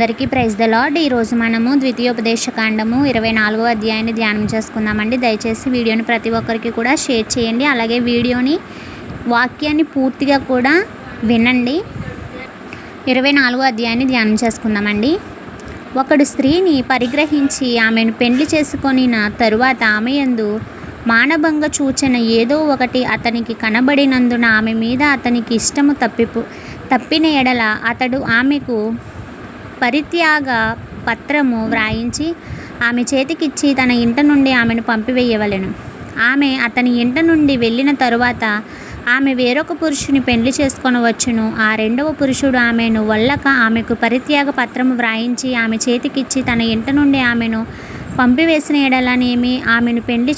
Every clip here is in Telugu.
అందరికీ ప్రైజ్ ద లార్డ్. ఈరోజు మనము ద్వితీయోపదేశకాండము 24వ అధ్యాయాన్ని ధ్యానం చేసుకుందామండి. దయచేసి వీడియోని ప్రతి ఒక్కరికి కూడా షేర్ చేయండి. అలాగే వాక్యాన్ని పూర్తిగా కూడా వినండి. 24వ అధ్యాయాన్ని ధ్యానం చేసుకుందామండి. ఒకడు స్త్రీని పరిగ్రహించి ఆమెను పెండ్లి చేసుకొనిన తరువాత ఆమె యందు మానభంగ సూచన ఏదో ఒకటి అతనికి కనబడినందున ఆమె మీద అతనికి ఇష్టము తప్పిన ఎడల అతడు ఆమెకు పరిత్యాగ పత్రము వ్రాయించి ఆమె చేతికిచ్చి తన ఇంట నుండి ఆమెను పంపివేయవలెను. ఆమె అతని ఇంట నుండి వెళ్ళిన తరువాత ఆమె వేరొక పురుషుని పెండ్లి చేసుకొనవచ్చును. ఆ రెండవ పురుషుడు ఆమెను వల్లక ఆమెకు పరిత్యాగ పత్రము వ్రాయించి ఆమె చేతికిచ్చి తన ఇంట నుండి ఆమెను పంపివేసిన ఎడలనేమి, ఆమెను పెండ్లి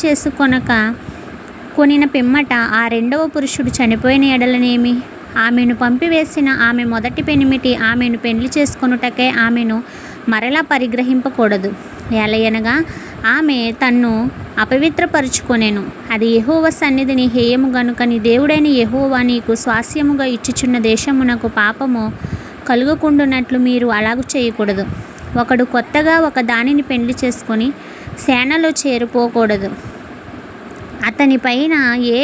కొనిన పిమ్మట ఆ రెండవ పురుషుడు చనిపోయిన ఎడలనేమి, ఆమెను పంపివేసిన ఆమె మొదటి పెనిమిటి ఆమెను పెండ్లి చేసుకొనుటకై ఆమెను మరలా పరిగ్రహింపకూడదు. ఎలయనగా ఆమె తన్ను అపవిత్రపరుచుకొనెను. అది యెహోవా సన్నిధిని హేయము గనుక నీ దేవుడైన యెహోవా నీకు స్వాస్యముగా ఇచ్చుచున్న దేశమునకు పాపము కలుగకుండునట్లు మీరు అలాగు చేయకూడదు. ఒకడు కొత్తగా ఒక దానిని పెండ్లి చేసుకొని సేనలో చేరిపోకూడదు. అతని పైన ఏ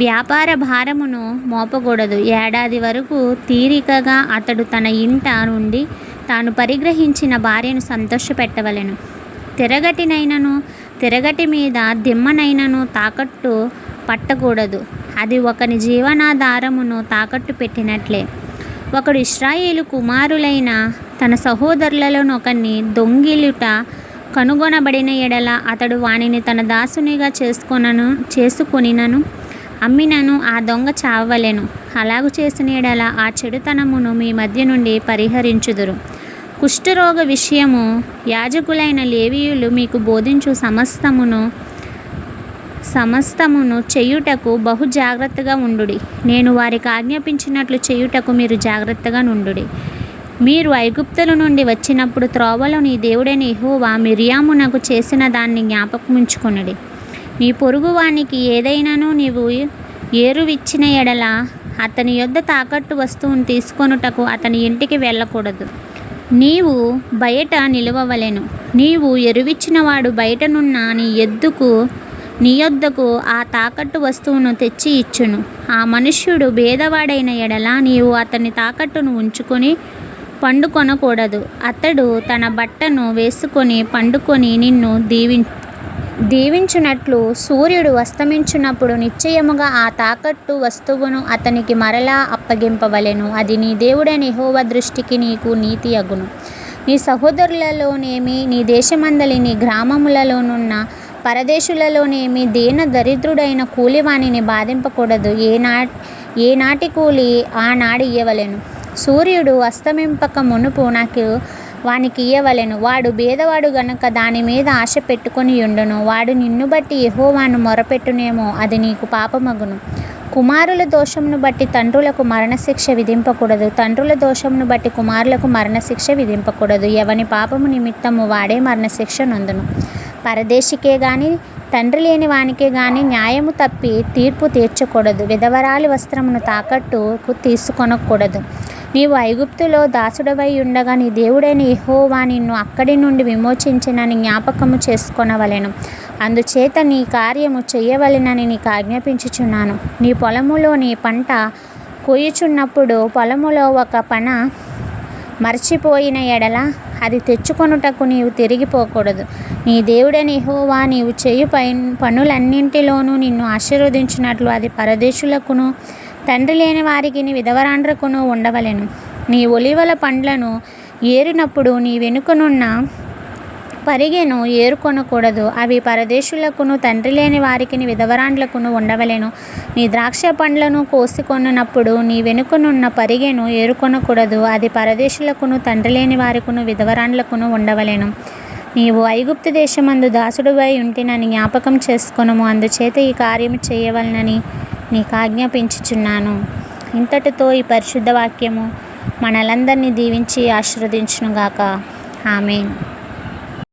వ్యాపార భారమును మోపకూడదు. ఏడాది వరకు తీరికగా అతడు తన ఇంట నుండి తాను పరిగ్రహించిన భార్యను సంతోషపెట్టవలెను. తిరగటి మీద దిమ్మనైనను తాకట్టు పట్టకూడదు. అది ఒకని జీవనాధారమును తాకట్టు పెట్టినట్లే. ఒకడు ఇశ్రాయేలు కుమారులైన తన సహోదరులలోనొకరిని దొంగిలుట కనుగొనబడిన ఎడల అతడు వానిని తన దాసునిగా చేసుకొనినను అమ్మినను ఆ దొంగ చావవలెను. అలాగు చేసిన ఎడల ఆ చెడుతనమును మీ మధ్య నుండి పరిహరించుదురు. కుష్ఠరోగ విషయము యాజకులైన లేవీయులు మీకు బోధించు సమస్తమును చేయుటకు బహు జాగ్రత్తగా ఉండుడి. నేను వారికి ఆజ్ఞాపించినట్లు చేయుటకు మీరు జాగ్రత్తగా నుండుడి. మీరు ఐగుప్తుల నుండి వచ్చినప్పుడు త్రోవలో నీ దేవుడైన యెహోవా మిర్యామునకు చేసిన దాన్ని జ్ఞాపకముంచుకొనుడి. నీ పొరుగువానికి ఏదైనాను నీవు ఏరువిచ్చిన ఎడల అతని యొద్ద తాకట్టు వస్తువును తీసుకొనుటకు అతని ఇంటికి వెళ్ళకూడదు. నీవు బయట నిలువవలెను. నీవు ఎరువిచ్చినవాడు బయటనున్న నీ యొద్దకు ఆ తాకట్టు వస్తువును తెచ్చి ఇచ్చును. ఆ మనుష్యుడు భేదవాడైన ఎడల నీవు అతని తాకట్టును ఉంచుకొని పండుకొనకూడదు. అతడు తన బట్టను వేసుకొని పండుకొని నిన్ను దీవించునట్లు సూర్యుడు అస్తమించునప్పుడు నిశ్చయముగా ఆ తాకట్టు వస్తువును అతనికి మరలా అప్పగింపవలెను. అది నీ దేవుడైన యెహోవా దృష్టికి నీకు నీతి అగును. నీ సహోదరులలోనేమి, నీ దేశమందలి నీ గ్రామములలోనున్న పరదేశులలోనేమి దీన దరిద్రుడైన కూలివానిని బాధింపకూడదు. ఏనాటి కూలి ఆనాడు ఇయ్యవలెను. సూర్యుడు అస్తమింపక మునుపు వానికి ఇయ్యవలెను. వాడు భేదవాడు గనుక దాని మీద ఆశ పెట్టుకొని యుండును. వాడు నిన్ను బట్టి యెహోవాను మొరపెట్టునేమో, అది నీకు పాపమగును. కుమారుల దోషమును బట్టి తండ్రులకు మరణశిక్ష విధింపకూడదు. తండ్రుల దోషమును బట్టి కుమారులకు మరణశిక్ష విధింపకూడదు. ఎవని పాపము నిమిత్తము వాడే మరణశిక్ష నొందును. పరదేశికే గాని తండ్రి లేని వానికే గాని న్యాయము తప్పి తీర్పు తీర్చకూడదు. విధవరాలి వస్త్రమును తాకట్టుకు తీసుకొనకూడదు. నీవు ఐగుప్తులో దాసుడవై ఉండగా నీ దేవుడైన యెహోవా నిన్ను అక్కడి నుండి విమోచించినని జ్ఞాపకము చేసుకొనవలెను. అందుచేత నీ కార్యము చెయ్యవలెనని నీకు ఆజ్ఞాపించుచున్నాను. నీ పొలములో నీ పంట కోయుచున్నప్పుడు పొలములో ఒక పన మరచిపోయిన ఎడల అది తెచ్చుకొనుటకు నీవు తిరిగిపోకూడదు. నీ దేవుడైన యెహోవా నీవు చేయు పనులన్నింటిలోనూ నిన్ను ఆశీర్వదించినట్లు అది పరదేశులకును తండ్రి లేని వారికి విధవరాండ్రకును ఉండవలెను. నీ ఒలీవల పండ్లను ఏరినప్పుడు నీ వెనుకనున్న పరిగెను ఏరుకొనకూడదు. అవి పరదేశులకును తండ్రి లేని వారికి విధవరాండ్లకును ఉండవలెను. నీ ద్రాక్ష పండ్లను కోసికొనున్నప్పుడు నీ వెనుకనున్న పరిగెను ఏరుకొనకూడదు. అది పరదేశులకును తండ్రి లేని వారికును విధవరాండ్లకును ఉండవలెను. నీవు ఐగుప్తు దేశమందు దాసుడువై ఉంటినని జ్ఞాపకం చేసుకొనుము. అందుచేత ఈ కార్యము చేయవలనని నీకు ఆజ్ఞాపించుచున్నాను. ఇంతటితో ఈ పరిశుద్ధ వాక్యము మనలందరినీ దీవించి ఆశీర్వదించునుగాక. ఆమేన్.